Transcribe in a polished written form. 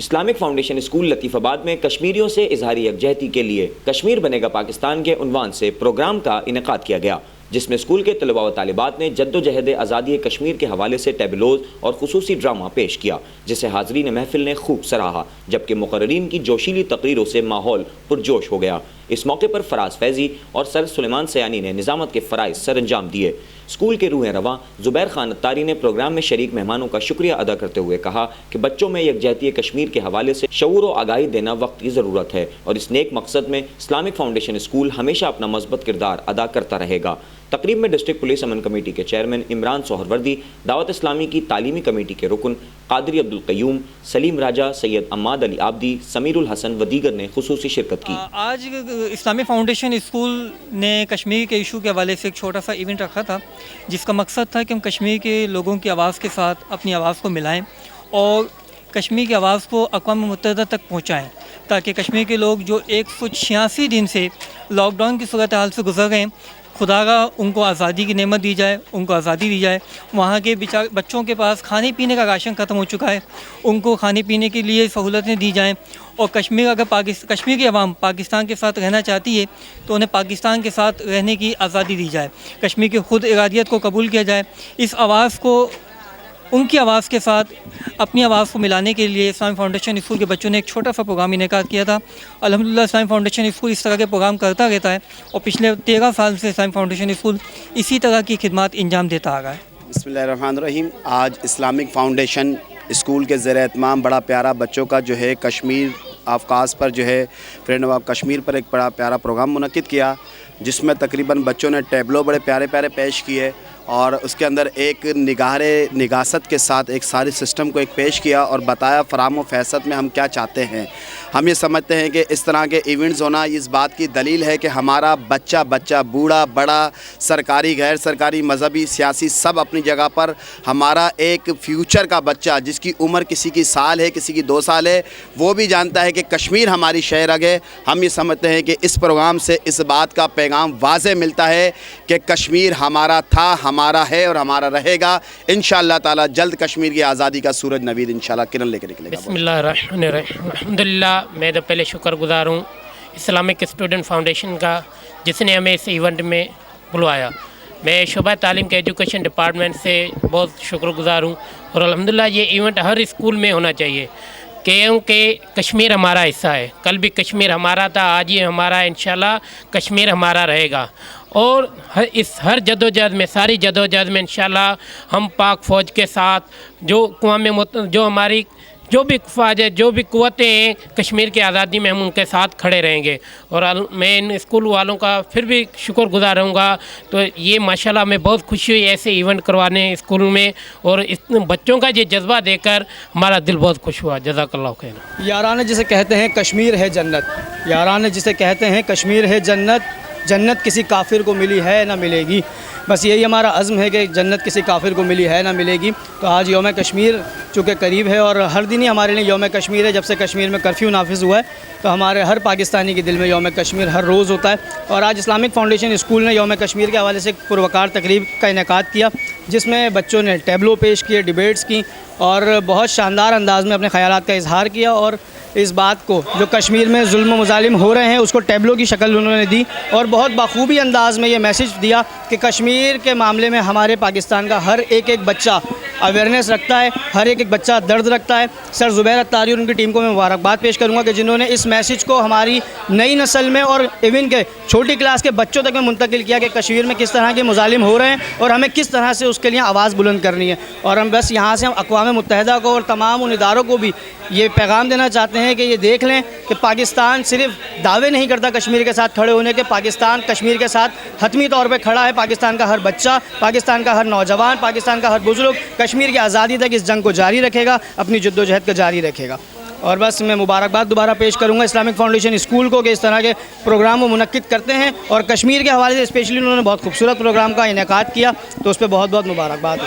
Islamic foundation school لطیف آباد میں کشمیریوں سے اظہاری یکجہتی کے لیے کشمیر بنے گا پاکستان کے عنوان سے پروگرام کا انعقاد کیا گیا، جس میں اسکول کے طلباء و طالبات نے جدوجہد آزادی کشمیر کے حوالے سے ٹیبلوز اور خصوصی ڈرامہ پیش کیا، جسے حاضرین محفل نے خوب سراہا، جبکہ مقررین کی جوشیلی تقریروں سے ماحول پرجوش ہو گیا۔ اس موقع پر فراز فیضی اور سر سلیمان سیانی نے نظامت کے فرائض سر انجام دیے۔ اسکول کے روح رواں زبیر خان اتاری نے پروگرام میں شریک مہمانوں کا شکریہ ادا کرتے ہوئے کہا کہ بچوں میں یکجہتی کشمیر کے حوالے سے شعور و آگاہی دینا وقت کی ضرورت ہے، اور اس نیک مقصد میں اسلامک فاؤنڈیشن اسکول ہمیشہ اپنا مثبت کردار ادا کرتا رہے گا۔ تقریب میں ڈسٹرکٹ پولیس امن کمیٹی کے چیئرمین عمران سہروردی، دعوت اسلامی کی تعلیمی کمیٹی کے رکن قادری عبدالقیوم، سلیم راجہ، سید عماد علی عابدی، سمیر الحسن و دیگر نے خصوصی شرکت کی۔ آج اسلامی فاؤنڈیشن اسکول نے کشمیر کے ایشو کے حوالے سے ایک چھوٹا سا ایونٹ رکھا تھا، جس کا مقصد تھا کہ ہم کشمیر کے لوگوں کی آواز کے ساتھ اپنی آواز کو ملائیں اور کشمیر کی آواز کو اقوام متحدہ تک پہنچائیں، تاکہ کشمیر کے لوگ جو 186 دن سے لاک ڈاؤن کی صورتحال سے گزر رہے ہیں، خدا کا ان کو آزادی کی نعمت دی جائے، ان کو آزادی دی جائے۔ وہاں کے بچوں کے پاس کھانے پینے کا راشن ختم ہو چکا ہے، ان کو کھانے پینے کے لیے سہولتیں دی جائیں، اور اگر کشمیر کی عوام پاکستان کے ساتھ رہنا چاہتی ہے تو انہیں پاکستان کے ساتھ رہنے کی آزادی دی جائے، کشمیر کی خود ارادیت کو قبول کیا جائے۔ اس آواز کو ان کی آواز کے ساتھ اپنی آواز کو ملانے کے لیے اسلامی فاؤنڈیشن اسکول کے بچوں نے ایک چھوٹا سا پروگرام انعقاد کیا تھا۔ الحمدللہ اسلامی فاؤنڈیشن اسکول اس طرح کے پروگرام کرتا رہتا ہے، اور پچھلے 13 سال سے اسلامی فاؤنڈیشن اسکول اسی طرح کی خدمات انجام دیتا آ رہا ہے۔ بسم اللہ الرحمن الرحیم۔ آج اسلامک فاؤنڈیشن اسکول کے زیر اہتمام بڑا پیارا بچوں کا جو ہے کشمیر آف کاز پر جو ہے فرینڈ آف کشمیر پر ایک بڑا پیارا پروگرام منعقد کیا، جس میں تقریباً بچوں نے ٹیبلو بڑے پیارے پیارے پیش کیے، اور اس کے اندر ایک نگاست کے ساتھ ایک سارے سسٹم کو ایک پیش کیا اور بتایا فرام و فیصد میں ہم کیا چاہتے ہیں۔ ہم یہ سمجھتے ہیں کہ اس طرح کے ایونٹس ہونا اس بات کی دلیل ہے کہ ہمارا بچہ بوڑھا بڑا، سرکاری غیر سرکاری، مذہبی سیاسی، سب اپنی جگہ پر، ہمارا ایک فیوچر کا بچہ جس کی عمر کسی کی سال ہے، کسی کی 2 سال ہے، وہ بھی جانتا ہے کہ کشمیر ہماری شہرگ ہے۔ ہم یہ سمجھتے ہیں کہ اس پروگرام سے اس بات کا پیغام واضح ملتا ہے کہ کشمیر ہمارا تھا، ہمارا ہے اور ہمارا رہے گا۔ انشاءاللہ تعالی جلد کشمیر کی آزادی کا سورج نوید انشاءاللہ کرن لے کے نکلے گا۔ بسم اللہ الرحمن الرحیم۔ الحمدللہ، میں تو پہلے شکر گزار ہوں اسلامک اسٹوڈنٹ فاؤنڈیشن کا، جس نے ہمیں اس ایونٹ میں بلوایا۔ میں شعبہ تعلیم کے ایجوکیشن ڈپارٹمنٹ سے بہت شکر گزار ہوں، اور الحمدللہ یہ ایونٹ ہر اسکول میں ہونا چاہیے، کیونکہ کشمیر ہمارا حصہ ہے۔ کل بھی کشمیر ہمارا تھا، آج یہ ہمارا، انشاءاللہ کشمیر ہمارا رہے گا، اور ہر جدوجہد میں، ساری جدوجہد میں انشاءاللہ ہم پاک فوج کے ساتھ جو ہماری جو بھی فوج ہے، جو بھی قوتیں ہیں کشمیر کی آزادی میں، ہم ان کے ساتھ کھڑے رہیں گے۔ اور میں ان اسکول والوں کا پھر بھی شکر گزار رہوں گا۔ تو یہ ماشاءاللہ ہمیں بہت خوشی ہوئی ایسے ایونٹ کروانے اسکول میں، اور بچوں کا یہ جذبہ دے کر ہمارا دل بہت خوش ہوا۔ جزاک اللہ خیر۔ یاران جسے کہتے ہیں کشمیر ہے جنت، یاران جسے کہتے ہیں کشمیر ہے جنت، جنت کسی کافر کو ملی ہے نہ ملے گی۔ بس یہی ہمارا عزم ہے کہ جنت کسی کافر کو ملی ہے نہ ملے گی۔ تو آج یوم کشمیر چونکہ قریب ہے، اور ہر دن ہی ہمارے لیے یوم کشمیر ہے۔ جب سے کشمیر میں کرفیو نافذ ہوا ہے تو ہمارے ہر پاکستانی کے دل میں یوم کشمیر ہر روز ہوتا ہے، اور آج اسلامک فاؤنڈیشن اسکول نے یوم کشمیر کے حوالے سے ایک پروقار تقریب کا انعقاد کیا، جس میں بچوں نے ٹیبلو پیش کیے، ڈیبیٹس کی، اور بہت شاندار انداز میں اپنے خیالات کا اظہار کیا، اور اس بات کو جو کشمیر میں ظلم و مظالم ہو رہے ہیں اس کو ٹیبلو کی شکل انہوں نے دی، اور بہت بخوبی انداز میں یہ میسج دیا کہ کشمیر کے معاملے میں ہمارے پاکستان کا ہر ایک بچہ اویئرنیس رکھتا ہے، ہر ایک بچہ درد رکھتا ہے۔ سر زبیر اتاری اور ان کی ٹیم کو میں مبارکباد پیش کروں گا کہ جنہوں نے اس میسج کو ہماری نئی نسل میں اور ایون کے چھوٹی کلاس کے بچوں تک میں منتقل کیا کہ کشمیر میں کس طرح کے مظالم ہو رہے ہیں اور ہمیں کس طرح سے اس کے لیے آواز بلند کرنی ہے۔ اور ہم بس یہاں سے ہم اقوام متحدہ کو اور تمام ان اداروں کو بھی یہ پیغام دینا چاہتے ہیں کہ یہ دیکھ لیں کہ پاکستان صرف دعوے نہیں کرتا کشمیر کے ساتھ کھڑے ہونے کے، پاکستان کشمیر کے ساتھ حتمی طور پہ کھڑا ہے۔ پاکستان کا ہر بچہ، پاکستان کا ہر نوجوان، پاکستان کا ہر بزرگ کشمیر کی آزادی تک اس جنگ کو جاری رکھے گا، اپنی جدوجہد کو جاری رکھے گا۔ اور بس میں مبارکباد دوبارہ پیش کروں گا اسلامک فاؤنڈیشن اسکول کو کہ اس طرح کے پروگرام وہ منعقد کرتے ہیں، اور کشمیر کے حوالے سے اسپیشلی انہوں نے بہت خوبصورت پروگرام کا انعقاد کیا، تو اس پہ بہت بہت مبارکباد۔